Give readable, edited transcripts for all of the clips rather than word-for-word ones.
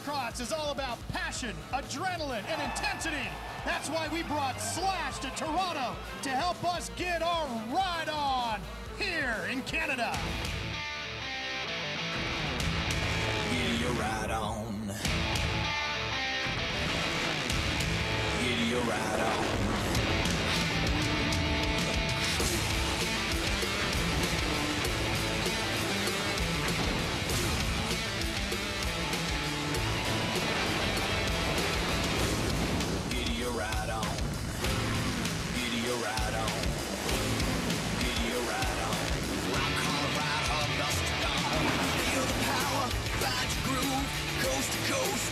Supercross is all about passion, adrenaline, and intensity. That's why we brought Slash to Toronto to help us get our ride on here in Canada. Get your ride on. Get your ride on.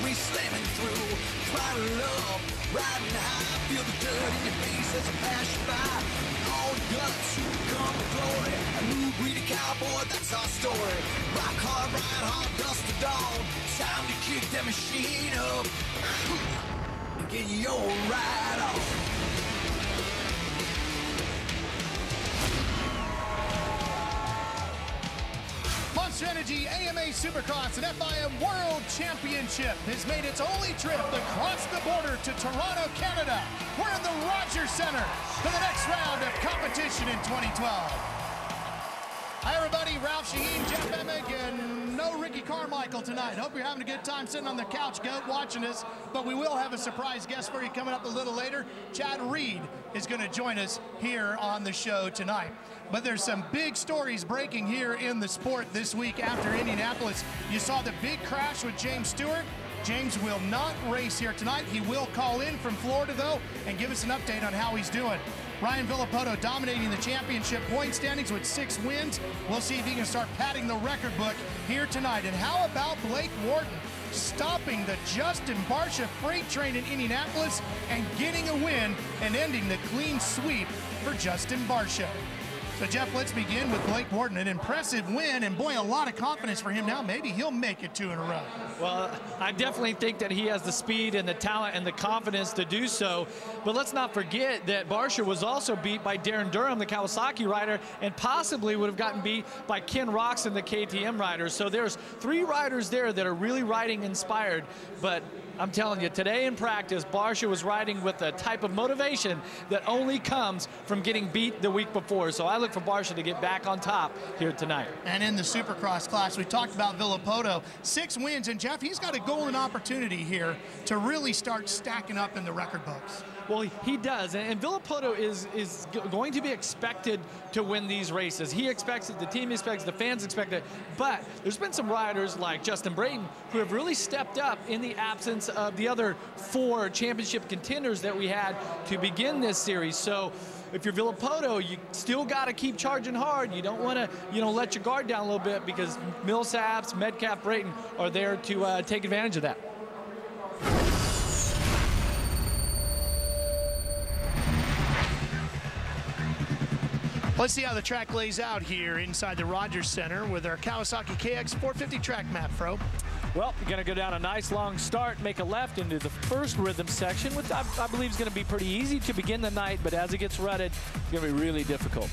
We slamming through, throttle up, riding high, feel the dirt in your face as I pass you by. All guts, come to glory, a new breed of cowboy, that's our story. Rock hard, ride hard, dust to dawn, time to kick that machine up and get your ride on. Monster Energy AMA Supercross and FIM World Championship has made its only trip across the border to Toronto, Canada. We're in the Rogers Center for the next round of competition in 2012. Hi everybody, Ralph Shaheen, Jeff Emig, and no Ricky Carmichael tonight. Hope you're having a good time sitting on the couch, goat, watching us. But we will have a surprise guest for you coming up a little later. Chad Reed is going to join us here on the show tonight. But there's some big stories breaking here in the sport this week after Indianapolis. You saw the big crash with James Stewart. James will not race here tonight. He will call in from Florida, though, and give us an update on how he's doing. Ryan Villopoto dominating the championship point standings with 6 wins. We'll see if he can start padding the record book here tonight. And how about Blake Wharton stopping the Justin Barcia freight train in Indianapolis and getting a win and ending the clean sweep for Justin Barcia? So, Jeff, let's begin with Blake Wharton. An impressive win, and boy, a lot of confidence for him now. Maybe he'll make it 2 in a row. Well, I definitely think that he has the speed and the talent and the confidence to do so. But let's not forget that Barcia was also beat by Darren Durham, the Kawasaki rider, and possibly would have gotten beat by Ken Roxon, the KTM rider. So there's 3 riders there that are really riding inspired. But I'm telling you, today in practice, Barcia was riding with a type of motivation that only comes from getting beat the week before. So I look for Barcia to get back on top here tonight. And in the Supercross class, we talked about Villopoto. 6 wins, and Jeff, he's got a golden opportunity here to really start stacking up in the record books. Well, he does, and Villopoto is going to be expected to win these races. He expects it, the team expects it, the fans expect it, but there's been some riders like Justin Brayton who have really stepped up in the absence of the other 4 championship contenders that we had to begin this series. So if you're Villopoto, you still got to keep charging hard. You don't want to, let your guard down a little bit, because Millsaps, Metcalf, Brayton are there to take advantage of that. Let's see how the track lays out here inside the Rogers Center with our Kawasaki KX 450 track map, Fro. Well, you're going to go down a nice long start, make a left into the first rhythm section, which I believe is going to be pretty easy to begin the night, but as it gets rutted, it's going to be really difficult.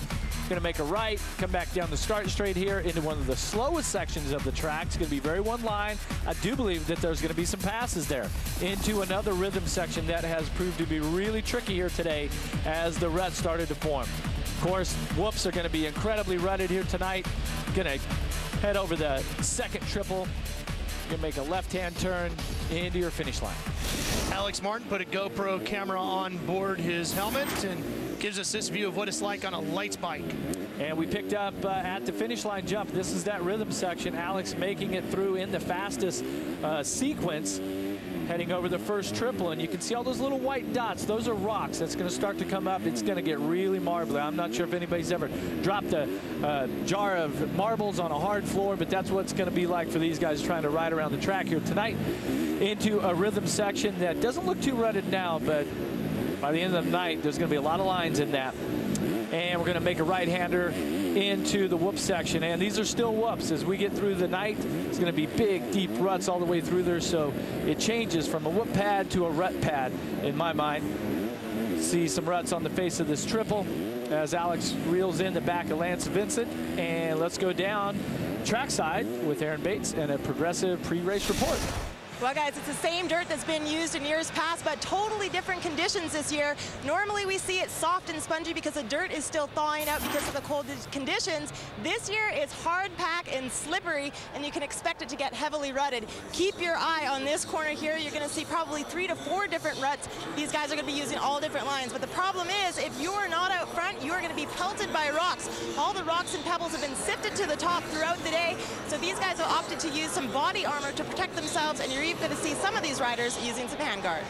Going to make a right, come back down the start straight here into one of the slowest sections of the track. It's going to be very one line. I do believe that there's going to be some passes there into another rhythm section that has proved to be really tricky here today as the ruts started to form. Of course, whoops are going to be incredibly rutted here tonight. Going to head over the second triple. You're going to make a left-hand turn into your finish line. Alex Martin put a GoPro camera on board his helmet and gives us this view of what it's like on a lights bike. And we picked up at the finish line jump. This is that rhythm section. Alex making it through in the fastest sequence, heading over the first triple, and you can see all those little white dots. Those are rocks. That's going to start to come up. It's going to get really marbly. I'm not sure if anybody's ever dropped a jar of marbles on a hard floor, but that's what it's going to be like for these guys trying to ride around the track here tonight into a rhythm section that doesn't look too rutted now, but by the end of the night, there's going to be a lot of lines in that. And we're going to make a right-hander into the whoop section. And these are still whoops. As we get through the night, it's going to be big, deep ruts all the way through there. So it changes from a whoop pad to a rut pad, in my mind. See some ruts on the face of this triple as Alex reels in the back of Lance Vincent. And let's go down trackside with Aaron Bates and a progressive pre-race report. Well, guys, it's the same dirt that's been used in years past, but totally different conditions this year. Normally we see it soft and spongy because the dirt is still thawing out because of the cold conditions. This year it's hard pack and slippery, and you can expect it to get heavily rutted. Keep your eye on this corner here. You're going to see probably 3 to 4 different ruts. These guys are going to be using all different lines, but the problem is if you are not out front, you are going to be pelted by rocks. All the rocks and pebbles have been sifted to the top throughout the day, so these guys have opted to use some body armor to protect themselves, and you're even going to see some of these riders using some hand guards.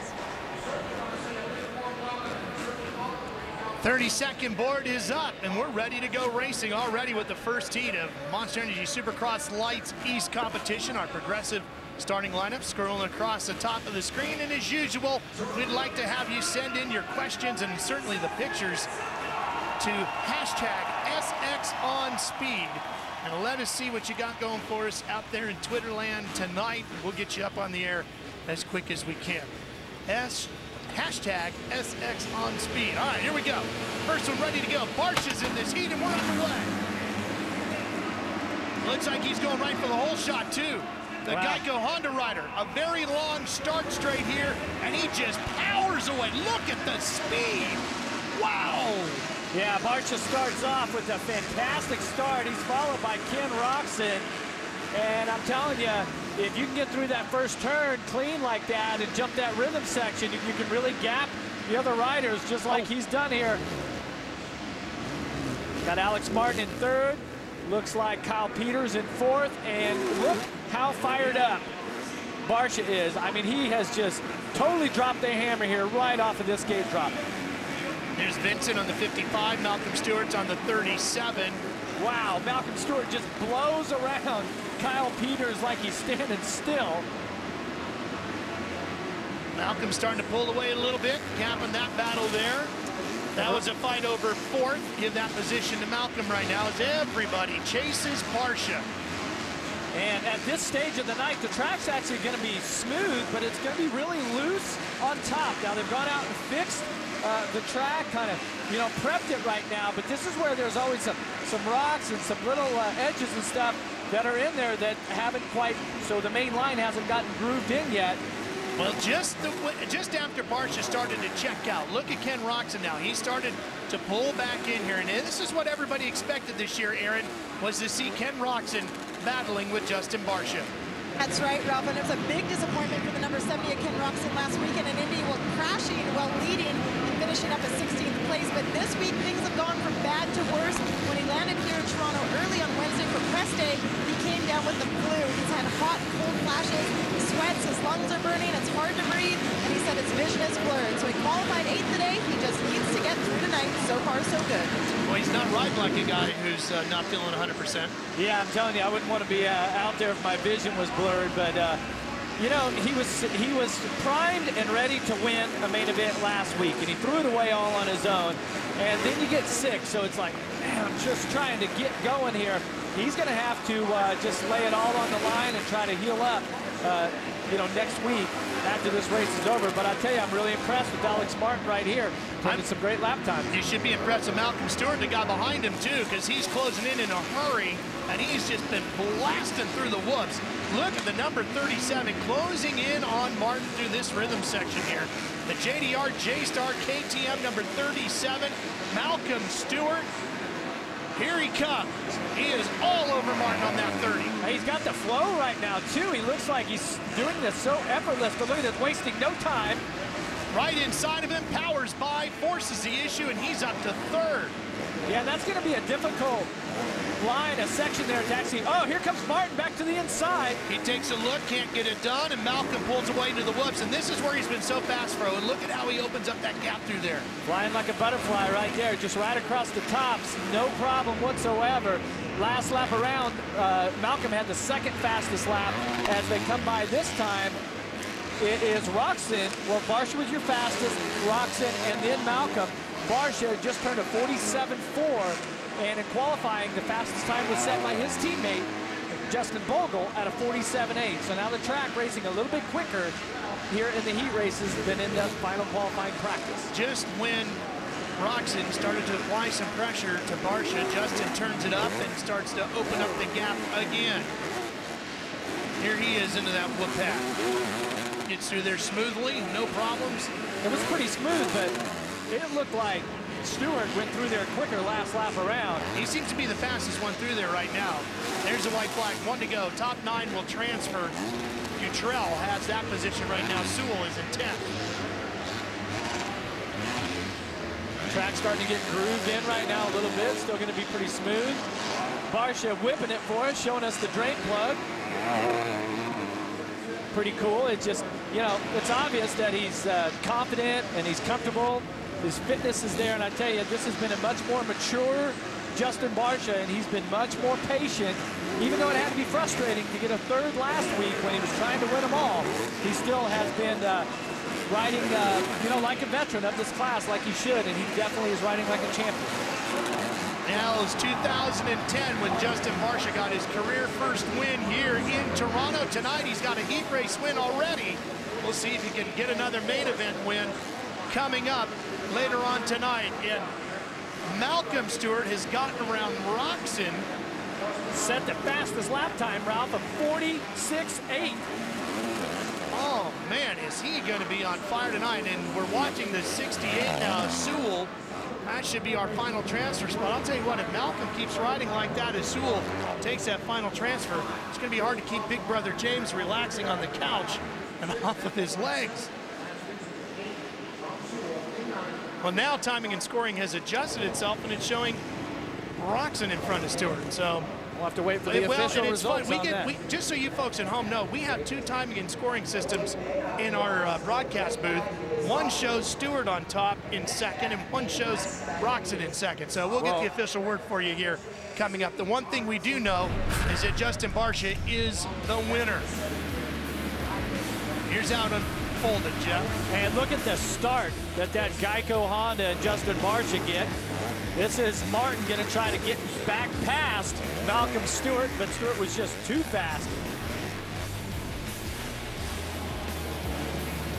30-second board is up, and we're ready to go racing already with the first heat of Monster Energy Supercross Lights East competition. Our progressive starting lineup scrolling across the top of the screen, and as usual, we'd like to have you send in your questions and certainly the pictures to hashtag SXOnSpeed. And let us see what you got going for us out there in Twitterland tonight. We'll get you up on the air as quick as we can. Hashtag SXOnSpeed. All right, here we go. First one ready to go. Barsh is in this heat, and we're underway. Looks like he's going right for the whole shot, too. The Geico Honda rider, a very long start straight here, and he just powers away. Look at the speed. Wow. Yeah, Barsha starts off with a fantastic start. He's followed by Ken Roxon. And I'm telling you, if you can get through that first turn clean like that and jump that rhythm section, you can really gap the other riders just like he's done here. Got Alex Martin in third. Looks like Kyle Peters in fourth. And look how fired up Barsha is. I mean, he has just totally dropped the hammer here right off of this gate drop. There's Vincent on the 55, Malcolm Stewart's on the 37. Wow, Malcolm Stewart just blows around Kyle Peters like he's standing still. Malcolm's starting to pull away a little bit, capping that battle there. That was a fight over fourth. Give that position to Malcolm right now as everybody chases Barsha. And at this stage of the night, the track's actually going to be smooth, but it's going to be really loose on top. Now, they've gone out and fixed the track, kind of, you know, prepped it right now, but this is where there's always some rocks and some little edges and stuff that are in there that haven't quite, so the main line hasn't gotten grooved in yet. Well, just after Barsha started to check out, look at Ken Roxon now. He started to pull back in here, and this is what everybody expected this year, Aaron, was to see Ken Roxon battling with Justin Barsha. That's right, Ralph, and it was a big disappointment for the number 70 of Ken Roxon last weekend in Indy, crashing while leading and finishing up at 16th place. But this week, things have gone from bad to worse. When he landed here in Toronto early on Wednesday for press day, he came down with the flu. He's had hot, cold flashes, he sweats, his lungs are burning, it's hard to breathe, and he said his vision is blurred. So he qualified 8th today. He just needs to get through tonight. So far, so good. Well, he's not riding like a guy who's not feeling 100%. Yeah, I'm telling you, I wouldn't want to be out there if my vision was blurred, but you know, he was primed and ready to win a main event last week, and he threw it away all on his own. And then you get sick, so it's like, man, I'm just trying to get going here. He's going to have to just lay it all on the line and try to heal up, you know, next week after this race is over. But I tell you, I'm really impressed with Alex Martin right here. Taking some great lap times. You should be impressed with Malcolm Stewart, the guy behind him, too, because he's closing in a hurry, and he's just been blasting through the whoops. Look at the number 37 closing in on Martin through this rhythm section here. The JDR J-Star KTM number 37, Malcolm Stewart. Here he comes. He is all over Martin on that 30. He's got the flow right now, too. He looks like he's doing this so effortless, but look at this, wasting no time. Right inside of him, powers by, forces the issue, and he's up to third. Yeah, that's going to be a difficult line, a section there to actually, oh, here comes Martin back to the inside. He takes a look, can't get it done, and Malcolm pulls away to the whoops, and this is where he's been so fast, Fro, and look at how he opens up that gap through there. Flying like a butterfly right there, just right across the tops, no problem whatsoever. Last lap around, Malcolm had the second fastest lap as they come by this time. It is Roxon. Well, Barsha was your fastest, Roxon, and then Malcolm. Barsha just turned a 47.4, and in qualifying, the fastest time was set by his teammate, Justin Bogle, at a 47.8. So now the track racing a little bit quicker here in the heat races than in the final qualifying practice. Just when Roxon started to apply some pressure to Barsha, Justin turns it up and starts to open up the gap again. Here he is into that whoop pad. gets through there smoothly, no problems. It was pretty smooth, but it looked like Stewart went through there quicker last lap around. He seems to be the fastest one through there right now. There's a white flag, 1 to go. Top 9 will transfer. Futrell has that position right now. Sewell is in 10th. Track's starting to get grooved in right now a little bit. Still going to be pretty smooth. Barsha whipping it for us, showing us the drain plug. Pretty cool. It's just, you know, it's obvious that he's confident and he's comfortable. His fitness is there, and I tell you, this has been a much more mature Justin Barsha, and he's been much more patient. Even though it had to be frustrating to get a third last week when he was trying to win them all, he still has been riding, you know, like a veteran of this class, like he should, and he definitely is riding like a champion. Now it's 2010 when Justin Barsha got his career first win here in Toronto. Tonight he's got a heat race win already. We'll see if he can get another main event win coming up later on tonight. And Malcolm Stewart has gotten around Roczen. Set the fastest lap time, Ralph, of 46.8. Oh man, is he going to be on fire tonight? And we're watching the 68 now, Sewell. That should be our final transfer spot. I'll tell you what, if Malcolm keeps riding like that as Sewell takes that final transfer, it's going to be hard to keep Big Brother James relaxing on the couch and off of his legs. Well, now timing and scoring has adjusted itself, and it's showing Roczen in front of Stewart. So we'll have to wait for the official results on that. Just so you folks at home know, we have 2 timing and scoring systems in our broadcast booth. One shows Stewart on top in second, and one shows Roczen in second. So we'll get the official word for you here coming up. The one thing we do know is that Justin Barsha is the winner. Here's how it unfolded, Jeff. And look at the start that Geico Honda and Justin Barsha get. This is Martin going to try to get back past Malcolm Stewart, but Stewart was just too fast.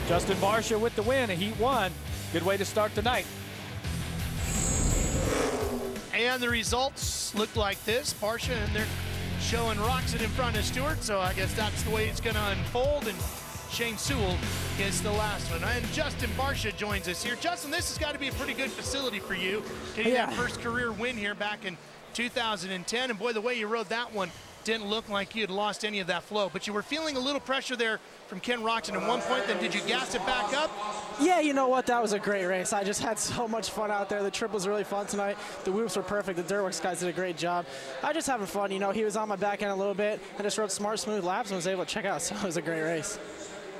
Justin Barsha with the win, a Heat 1. Good way to start the night. And the results look like this. Barsha, and they're showing Roczen in front of Stewart, so I guess that's the way it's going to unfold. And Shane Sewell gets the last one. And Justin Barsha joins us here. Justin, this has got to be a pretty good facility for you, getting that first career win here back in 2010. And boy, the way you rode that one didn't look like you had lost any of that flow, but you were feeling a little pressure there from Ken Roczen at one point. Then did you gas it back up? Yeah, you know what? That was a great race. I just had so much fun out there. The trip was really fun tonight. The whoops were perfect. The Dirtworks guys did a great job. I just having fun. You know, he was on my back end a little bit. I just rode smart, smooth laps and was able to check out. So it was a great race.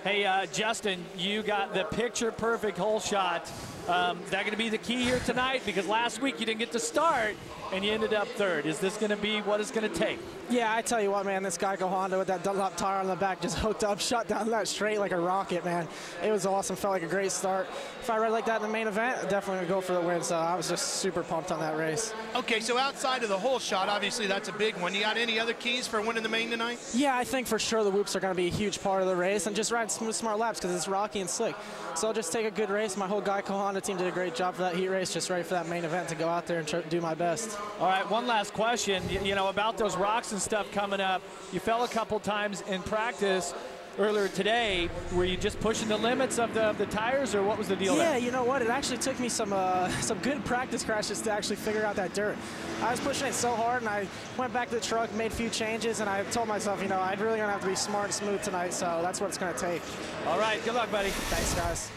Hey, Justin, you got the picture-perfect hole shot. Is that going to be the key here tonight? Because last week you didn't get to start, and you ended up third. Is this going to be what it's going to take? Yeah, I tell you what, man, this Geico Honda with that Dunlop tire on the back just hooked up, shot down that straight like a rocket, man. It was awesome. Felt like a great start. If I ride like that in the main event, I'm definitely going to go for the win. So I was just super pumped on that race. Okay, so outside of the hole shot, obviously that's a big one. You got any other keys for winning the main tonight? Yeah, I think for sure the whoops are going to be a huge part of the race, and just ride smooth, smart laps because it's rocky and slick. So I'll just take a good race. My whole Geico Honda team did a great job for that heat race, just ready for that main event to go out there and do my best. All right, one last question. You know, about those rocks and stuff coming up, you fell a couple times in practice earlier today. Were you just pushing the limits of the tires, or what was the deal there? Yeah, you know what? It actually took me some good practice crashes to actually figure out that dirt. I was pushing it so hard, and I went back to the truck, made a few changes, and I told myself, you know, I'd really gonna have to be smart and smooth tonight, so that's what it's gonna take. All right, good luck, buddy. Thanks, guys.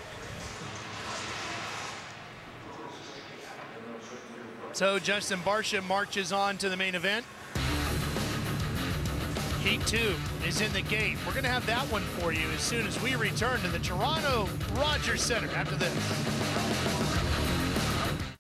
So Justin Barsha marches on to the main event. Heat 2 is in the gate. We're going to have that one for you as soon as we return to the Toronto Rogers Center after this.